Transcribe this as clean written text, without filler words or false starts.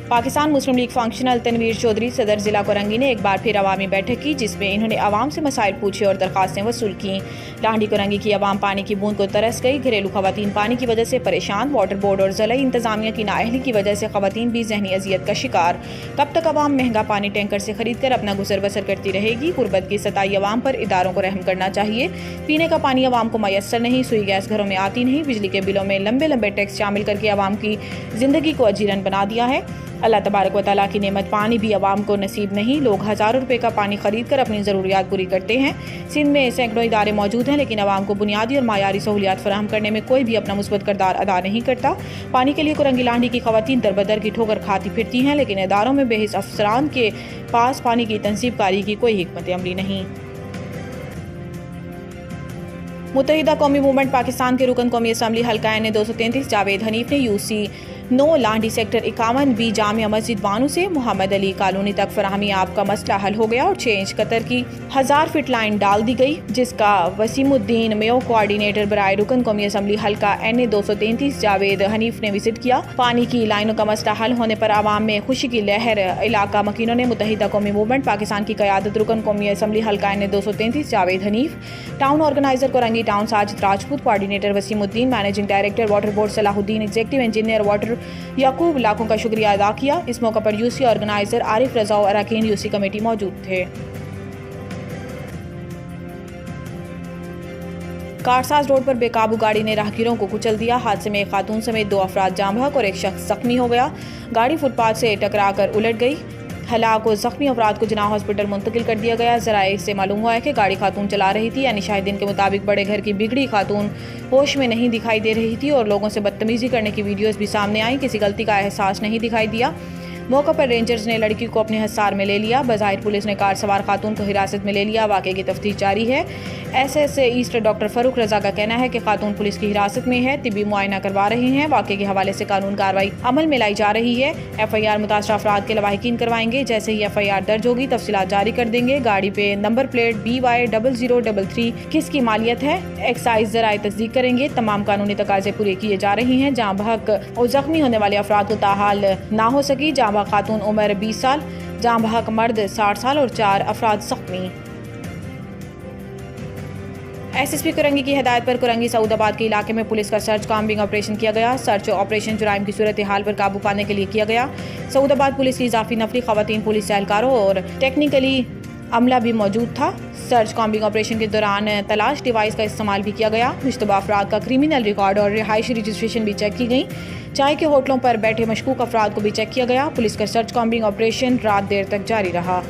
पाकिस्तान मुस्लिम league functional Tanveer Chaudhary सदर जिला कोरंगी ने एक बार फिर अवामी बैठक की, जिसमें इन्होंने आवाम से मसाइल पूछे और दरखास्तें वसूल की। लाहड़ी कोरंगी की आवाम पानी की बूंद को तरस गई। घरेलू खवातीन पानी की वजह से परेशान। वाटर बोर्ड और ज़िला इंतजामिया की नाअहली की वजह से खवातीन भी जहनी अजियत का शिकार। कब तक आवाम महंगा पानी टैंकर से खरीद कर अपना गुजर बसर करती रहेगी। गुर्बत की सताई आवाम पर इदारों को रहम करना चाहिए। पीने का पानी आवाम को मैसर नहीं, सुई गैस घरों में आती नहीं, बिजली के बिलों में लंबे लंबे टैक्स शामिल करके आवाम की जिंदगी को अजीरन बना दिया है। अल्लाह तबारक व तआला की नेमत पानी भी आवाम को नसीब नहीं। लोग हज़ारों रुपए का पानी खरीद कर अपनी ज़रूरियात पूरी करते हैं। सिंध में सैकड़ों इदारे मौजूद हैं, लेकिन आवाम को बुनियादी और मायारी सहूलियात फराहम करने में कोई भी अपना मुस्बत किरदार अदा नहीं करता। पानी के लिए कोरंगी लाहड़ी की खवातीन दरबदर की ठोकर खाती फिरती हैं, लेकिन इदारों में बेहिस अफसरान के पास पानी की तनसीब कारी की कोई हिकमत अमली नहीं। मुत्तहिदा कौमी मूवमेंट पाकिस्तान के रुकन कौमी असम्बली हल्का एन 233 जावेद हनीफ ने UC 9 Lahri sector 51 B Jamia Masjid Banu से मोहम्मद अली कॉलोनी तक फराहमी आब का मसला हल हो गया और 6 इंच कतर की 1000 फीट लाइन डाल दी गई, जिसका वसीमुद्दीन मेयो कोऑर्डिनेटर बराए रुकन कौमी असम्बली हल्का एन 233 जावेद हनीफ ने विजिट किया। पानी की लाइनों का मसला हल होने पर आवाम में खुशी की लहर। इलाका मकीनों ने मुत्तहिदा कौमी मूवमेंट पाकिस्तान की क़यादत रुकन कौमी असम्बली हल्का N 233 Javed Hanif, town organizer Korangi town Sajid Rajput, coordinator Wasimuddin, managing director water board Salahuddin, executive engineer water Yaqub लाखों का शुक्रिया अदा किया। इस मौके पर यूसी ऑर्गेनाइजर आरिफ रजा और अरकान यूसी कमेटी मौजूद थे। कारसाज रोड पर बेकाबू गाड़ी ने राहगीरों को कुचल दिया। हादसे में एक खातून समेत 2 अफराद जाम बहक और एक शख्स जख्मी हो गया। गाड़ी फुटपाथ से टकरा कर उलट गई। हलाक और जख्मी अफराद को जिनाह हॉस्पिटल मुंतकिल कर दिया गया। ज़राए से मालूम हुआ है कि गाड़ी खातून चला रही थी, यानी शाहिदीन के मुताबिक बड़े घर की बिगड़ी खातून होश में नहीं दिखाई दे रही थी और लोगों से बदतमीजी करने की वीडियोस भी सामने आई। किसी गलती का एहसास नहीं दिखाई दिया। मौके पर रेंजर्स ने लड़की को अपने हिसार में ले लिया। बज़ाहिर पुलिस ने कार सवार खातून को हिरासत में ले लिया। वाक़े की तफ्तीश जारी है। SS ईस्ट डॉक्टर फ़रूक रजा का कहना है कि खातून पुलिस की हिरासत में है, तिबी मुआयना करवा रहे हैं। वाक़े के हवाले से कानून कार्रवाई अमल में लाई जा रही है। FIR मुतासरा अफराद के लवाहिकीन करवाएंगे। जैसे ही FIR दर्ज होगी तफसीलात जारी कर देंगे। गाड़ी पे नंबर प्लेट BY0033 किसकी मालियत है, एक्साइज ज़राए तस्दीक करेंगे। तमाम कानूनी तकाजे पूरे किए जा रहे हैं। जाँ बहक और जख्मी होने वाले अफराद को ताहाल ना हो सकी। जाँ बहक खातून उम्र 20 साल, जाँ बहक मर्द 60 साल और 4 अफराद जख्मी। SSP कोरंगी की हिदायत पर कोरंगी सऊदाबाद के इलाके में पुलिस का सर्च कॉम्बिंग ऑपरेशन किया गया। सर्च ऑपरेशन जुराइम की सूरत हाल पर काबू पाने के लिए किया गया। सऊदाबाद पुलिस की इजाफी नफरी खवातीन पुलिस एहलकारों और टेक्निकली अमला भी मौजूद था। सर्च कॉम्बिंग ऑपरेशन के दौरान तलाश डिवाइस का इस्तेमाल भी किया गया। मुश्तबा अफराद का क्रिमिनल रिकॉर्ड और रिहायशी रजिस्ट्रेशन भी चेक की गई। चाय के होटलों पर बैठे मशकूक अफराद को भी चेक किया गया। पुलिस का सर्च कॉम्बिंग ऑपरेशन रात देर तक जारी रहा।